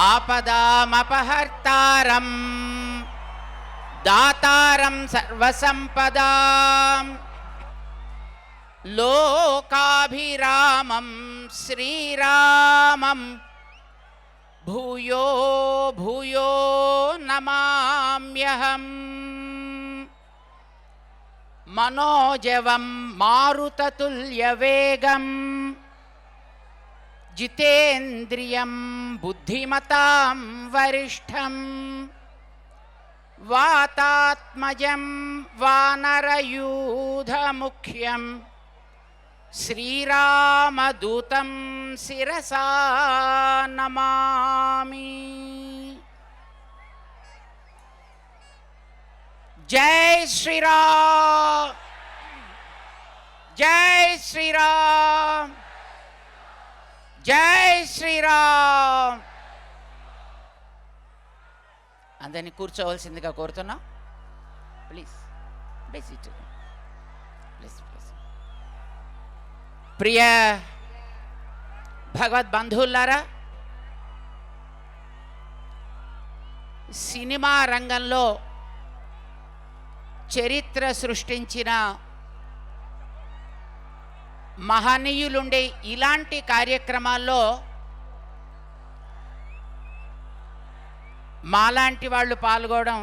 ఆపదామపహర్తారం దాతారం సర్వసంపదాం లోకాభిరామం శ్రీరామం భూయో భూయో నమామ్యహం. మనోజవం మారుతతుల్యవేగం జితేంద్రియం బుద్ధిమతాం వరిష్టం వాతాత్మజం వానరయూధముఖ్యం శ్రీరామదూతం శిరసా నమామి. జై శ్రీరామ్, జై శ్రీరామ్, జై శ్రీరామ్. అందరినీ కూర్చోవలసిందిగా కోరుతున్నాం. Please please please. ప్రియ భగవద్బంధువులారా, సినిమా రంగంలో చరిత్ర సృష్టించిన మహనీయులుండే ఇలాంటి కార్యక్రమాల్లో మాలాంటి వాళ్ళు పాల్గొనడం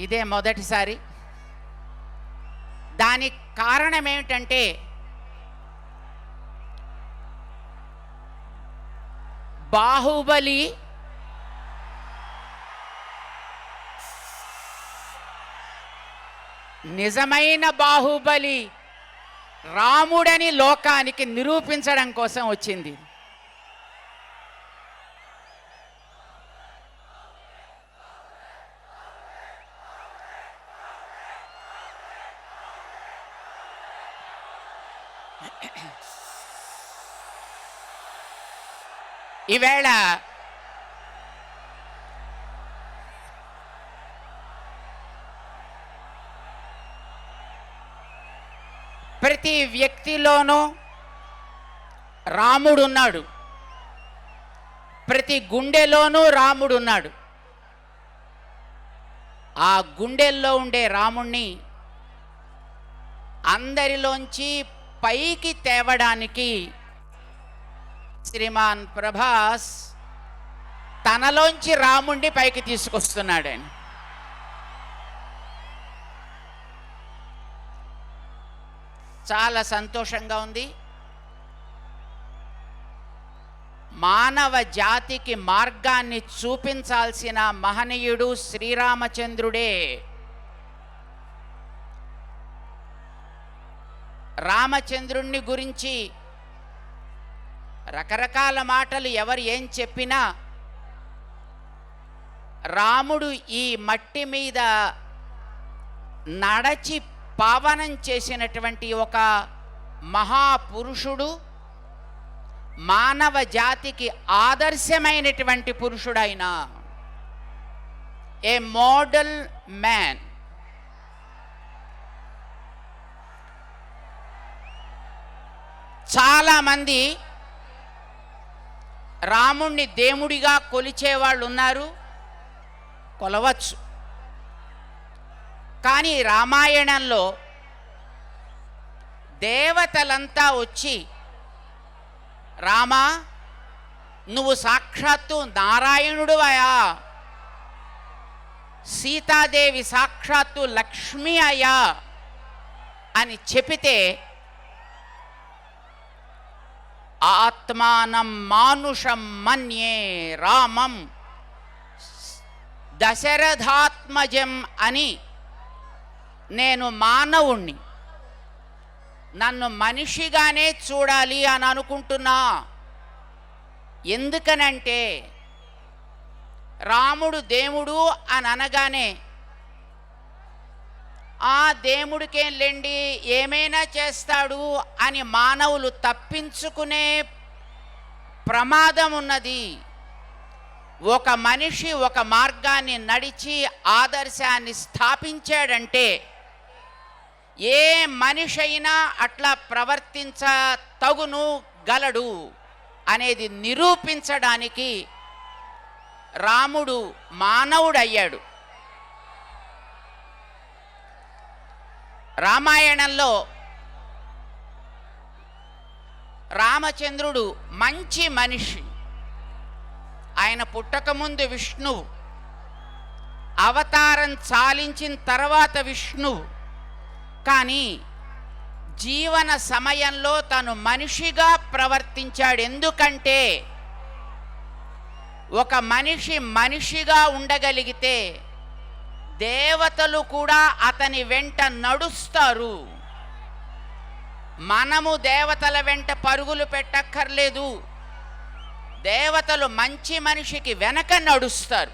ఇదే మొదటిసారి. దానికి కారణం ఏమిటంటే, బాహుబలి నిజమైన బాహుబలి రాముడని లోకానికి నిరూపించడం కోసం వచ్చింది. ఈవేళ ప్రతి వ్యక్తిలోనూ రాముడున్నాడు, ప్రతి గుండెలోనూ రాముడున్నాడు. ఆ గుండెల్లో ఉండే రాముణ్ణి అందరిలోంచి పైకి తేవడానికి శ్రీమాన్ ప్రభాస్ తనలోంచి రాముణ్ణి పైకి తీసుకొస్తున్నాడని. చాలా సంతోషంగా ఉంది. మానవ జాతికి మార్గాన్ని చూపించాల్సిన మహనీయుడు శ్రీరామచంద్రుడే. రామచంద్రుణ్ణి గురించి రకరకాల మాటలు ఎవరు ఏం చెప్పినా, రాముడు ఈ మట్టి మీద నడచి పావనం చేసినటువంటి ఒక మహాపురుషుడు, మానవ జాతికి ఆదర్శమైనటువంటి పురుషుడైన ఏ మోడల్ మ్యాన్. చాలామంది రాముణ్ణి దేవుడిగా కొలిచేవాళ్ళు ఉన్నారు, కొలవచ్చు. కానీ రామాయణంలో దేవతలంతా వచ్చి, రామా నువ్వు సాక్షాత్తు నారాయణుడువయా, సీతాదేవి సాక్షాత్తు లక్ష్మి అయ్యా అని చెబితే, ఆత్మానం మానుషం మన్యే రామం దశరథాత్మజం అని, నేను మానవుణ్ణి, నన్ను మనిషిగానే చూడాలి అని అనుకుంటున్నా. ఎందుకనంటే రాముడు దేవుడు అని అనగానే, ఆ దేవుడికేం లేండి ఏమైనా చేస్తాడు అని మానవులు తప్పించుకునే ప్రమాదం ఉన్నది. ఒక మనిషి ఒక మార్గాన్ని నడిచి ఆదర్శాన్ని స్థాపించాడంటే ఏ మనిషి అయినా అట్లా ప్రవర్తించ తగును గలడు అనేది నిరూపించడానికి రాముడు మానవుడయ్యాడు. రామాయణంలో రామచంద్రుడు మంచి మనిషి. ఆయన పుట్టకముందు విష్ణువు, అవతారం చాలించిన తర్వాత విష్ణువు. కానీ జీవన సమయంలో తను మనిషిగా ప్రవర్తించాడు. ఎందుకంటే ఒక మనిషి మనిషిగా ఉండగలిగితే దేవతలు కూడా అతని వెంట నడుస్తారు. మనము దేవతల వెంట పరుగులు పెట్టక్కర్లేదు. దేవతలు మంచి మనిషికి వెనక నడుస్తారు.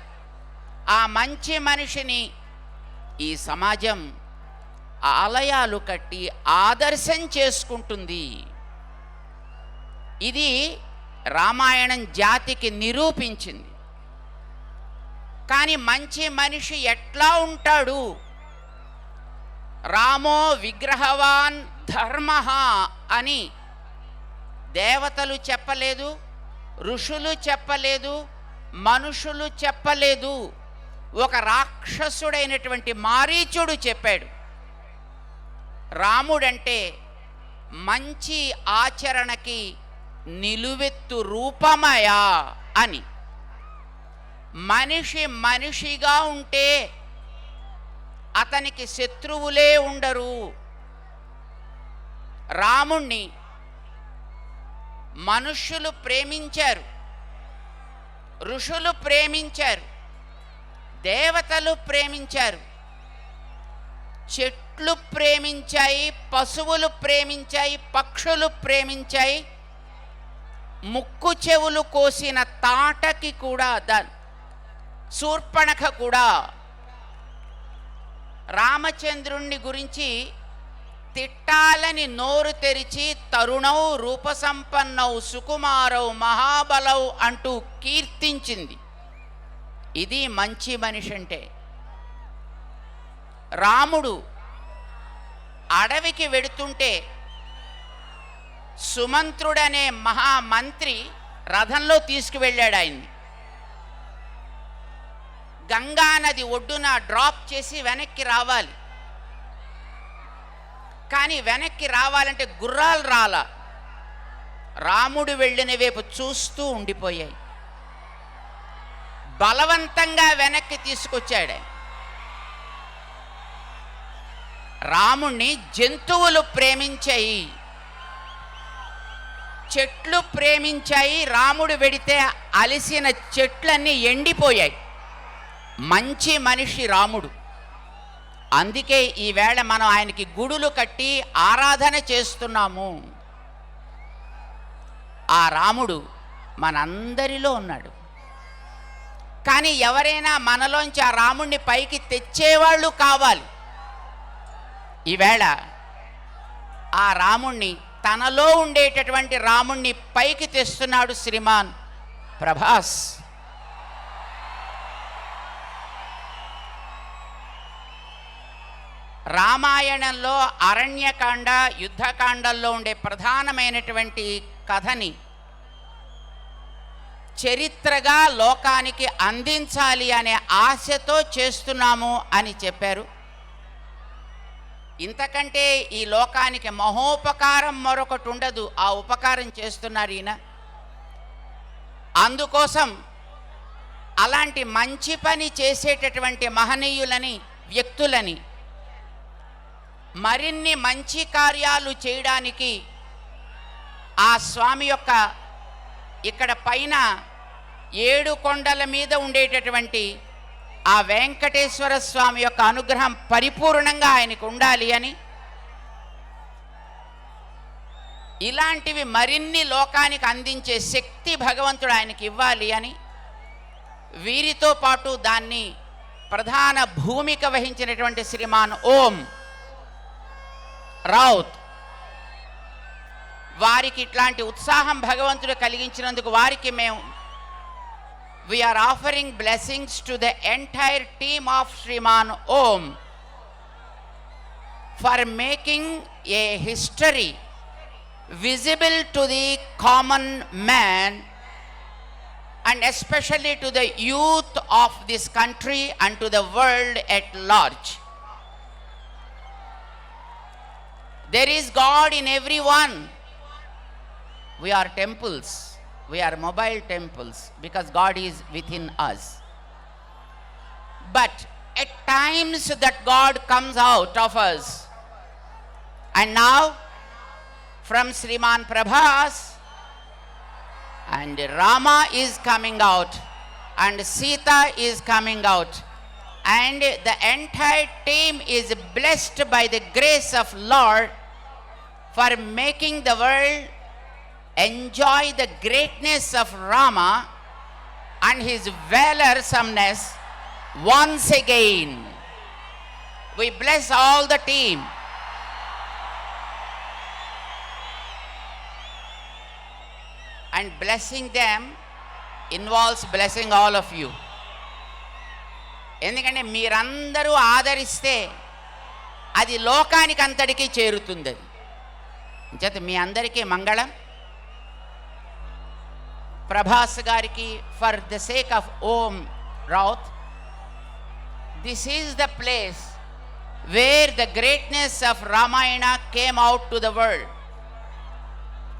ఆ మంచి మనిషిని ఈ సమాజం ఆలయాలు కట్టి ఆదర్శం చేసుకుంటుంది. ఇది రామాయణం జాతికి నిరూపించింది. కానీ మంచి మనిషి ఎట్లా ఉంటాడు? రామో విగ్రహవాన్ ధర్మ అని దేవతలు చెప్పలేదు, ఋషులు చెప్పలేదు, మనుషులు చెప్పలేదు. ఒక రాక్షసుడైనటువంటి మారీచుడు చెప్పాడు, రాముడంటే మంచి ఆచరణకి నిలువెత్తు రూపమయా అని. మనిషి మనిషిగా ఉంటే అతనికి శత్రువులే ఉండరు. రాముణ్ణి మనుష్యులు ప్రేమించారు, ఋషులు ప్రేమించారు, దేవతలు ప్రేమించారు, చెట్లు ప్రేమించాయి, పశువులు ప్రేమించాయి, పక్షులు ప్రేమించాయి, ముక్కు చెవులు కోసిన తాటకి కూడా, శూర్పణఖ కూడా రామచంద్రుణ్ణి గురించి తిట్టాలని నోరు తెరిచి తరుణౌ రూపసంపన్నౌ సుకుమారౌ మహాబలౌ అంటూ కీర్తించింది. ఇది మంచి మనిషి అంటే. రాముడు అడవికి వెడుతుంటే సుమంత్రుడనే మహామంత్రి రథంలో తీసుకువెళ్ళాడు ఆయన్ని. గంగానది ఒడ్డున డ్రాప్ చేసి వెనక్కి రావాలి. కానీ వెనక్కి రావాలంటే గుర్రాలు రాలా. రాముడు వెళ్ళిన వైపు చూస్తూ ఉండిపోయాయి. బలవంతంగా వెనక్కి తీసుకొచ్చాడు. రాముణ్ణి జంతువులు ప్రేమించాయి, చెట్లు ప్రేమించాయి. రాముడు వెడితే అలిసిన చెట్లన్నీ ఎండిపోయాయి. మంచి మనిషి రాముడు. అందుకే ఈవేళ మనం ఆయనకి గుడులు కట్టి ఆరాధన చేస్తున్నాము. ఆ రాముడు మనందరిలో ఉన్నాడు. కానీ ఎవరైనా మనలోంచి ఆ రాముణ్ణి పైకి తెచ్చేవాళ్ళు కావాలి. ఈవేళ ఆ రాముణ్ణి, తనలో ఉండేటటువంటి రాముణ్ణి పైకి తెస్తున్నాడు శ్రీమాన్ ప్రభాస్. రామాయణంలో అరణ్యకాండ, యుద్ధకాండల్లో ఉండే ప్రధానమైనటువంటి కథని చరిత్రగా లోకానికి అందించాలి అనే ఆశతో చేస్తున్నాము అని చెప్పారు. ఇంతకంటే ఈ లోకానికి మహోపకారం మరొకటి ఉండదు. ఆ ఉపకారం చేస్తున్నారు ఈయన. అందుకోసం అలాంటి మంచి పని చేసేటటువంటి మహనీయులని, వ్యక్తులని, మరిన్ని మంచి కార్యాలు చేయడానికి ఆ స్వామి యొక్క ఇక్కడ పైన 7 కొండల మీద ఉండేటటువంటి ఆ వెంకటేశ్వర స్వామి యొక్క అనుగ్రహం పరిపూర్ణంగా ఆయనకు ఉండాలి అని, ఇలాంటివి మరిన్ని లోకానికి అందించే శక్తి భగవంతుడు ఆయనకి ఇవ్వాలి అని, వీరితో పాటు దాన్ని ప్రధాన భూమిక వహించినటువంటి శ్రీమాన్ ఓం రౌత్, వారికి ఇట్లాంటి ఉత్సాహం భగవంతుడు కలిగించినందుకు వారికి మేము we are offering blessings to the entire team of Shriman Om for making a history visible to the common man and especially to the youth of this country and to the world at large. There is God in everyone. We are temples. We are mobile temples because God is within us. But at times that God comes out of us. And now from Sriman Prabhas, and Rama is coming out, and Sita is coming out, and the entire team is blessed by the grace of Lord for making the world enjoy the greatness of Rama and his valorsomness once again. We bless all the team. And blessing them involves blessing all of you. ఎందుకంటే మీరందరూ ఆదరిస్తే అది లోకానికి అంతటికీ చేరుతుంది. చేత మీ అందరికీ మంగళం. ప్రభాస్ గారికి for the sake of Om Raut, this is the place where the greatness of Ramayana came out to the world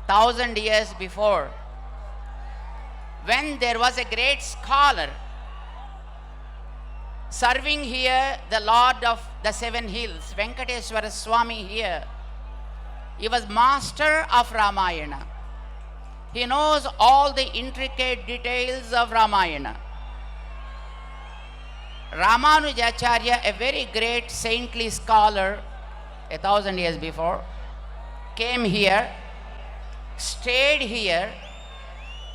1000 years before, when there was a great scholar serving here, the Lord of the Seven Hills, Venkateswara Swami here. He was master of Ramayana. He knows all the intricate details of Ramayana. Ramanujacharya, a very great saintly scholar 1000 years before, came here, stayed here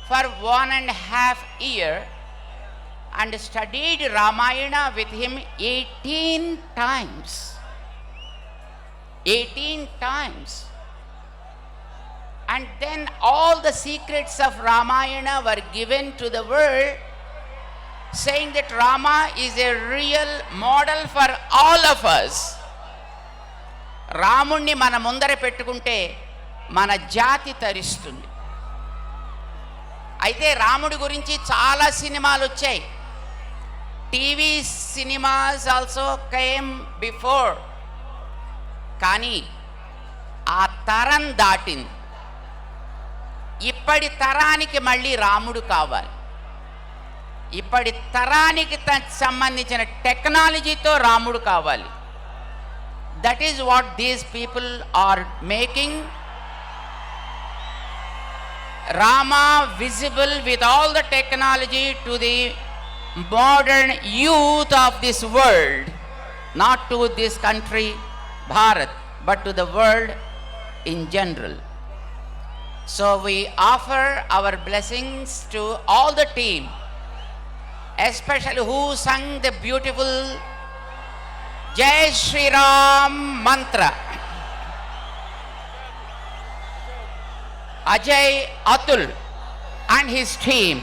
for 1.5 years and studied Ramayana with him 18 times. 18 times. And then all the secrets of Ramayana were given to the world, saying that Rama is a real model for all of us. రాముణ్ణి మన ముందర పెట్టుకుంటే మన జాతి తరిస్తుంది. అయితే రాముడి గురించి చాలా సినిమాలు వచ్చాయి. TV cinemas also came before. కానీ ఆ తరం దాటింది. ఇప్పటి తరానికి మళ్ళీ రాముడు కావాలి. ఇప్పటి తరానికి సంబంధించిన టెక్నాలజీతో రాముడు కావాలి. That is what these people are making Rama visible with all the technology to the modern youth of this world, not to this country, Bharat, but to the world in general. So we offer our blessings to all the team, especially who sang the beautiful Jai Shri Ram mantra. Ajay, Atul and his team.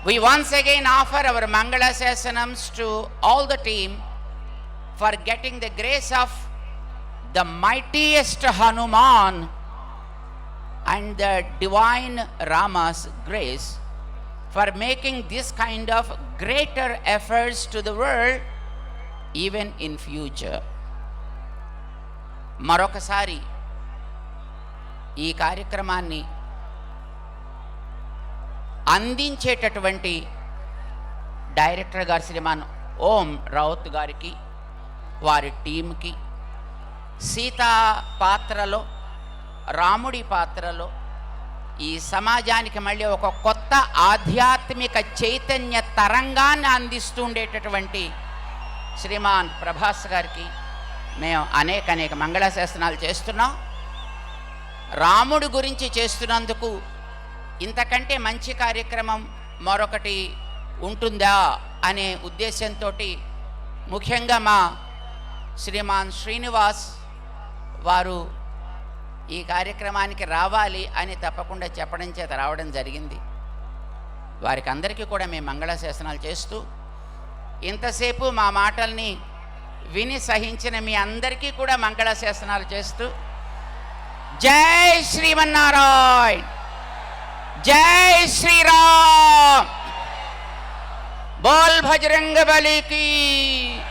We once again offer our Mangala Sasanams to all the team for getting the grace of the mightiest Hanuman and the divine Rama's grace for making this kind of greater efforts to the world even in future. Marokasari ఈ కార్యక్రమాన్ని అందించేటటువంటి director గారు శ్రీమాన్ ఓం రౌత్ గారికి, వారి టీంకి, సీతా పాత్రలో, రాముడి పాత్రలో ఈ సమాజానికి మళ్ళీ ఒక కొత్త ఆధ్యాత్మిక చైతన్య తరంగాన్ని అందిస్తుండేటటువంటి శ్రీమాన్ ప్రభాస్ గారికి మేము అనేక మంగళాశాసనాలు చేస్తున్నాం. రాముడి గురించి చేస్తున్నందుకు ఇంతకంటే మంచి కార్యక్రమం మరొకటి ఉంటుందా అనే ఉద్దేశంతో ముఖ్యంగా మా శ్రీమాన్ శ్రీనివాస్ వారు ఈ కార్యక్రమానికి రావాలి అని తప్పకుండా చెప్పడం చేత రావడం జరిగింది. వారికి అందరికీ కూడా మేము మంగళాశాసనాలు చేస్తూ, ఇంతసేపు మా మాటల్ని విని సహించిన మీ అందరికీ కూడా మంగళాశాసనాలు చేస్తూ, జై శ్రీమన్నారాయణ, జై श्री राम। बोल बजरंग बली की।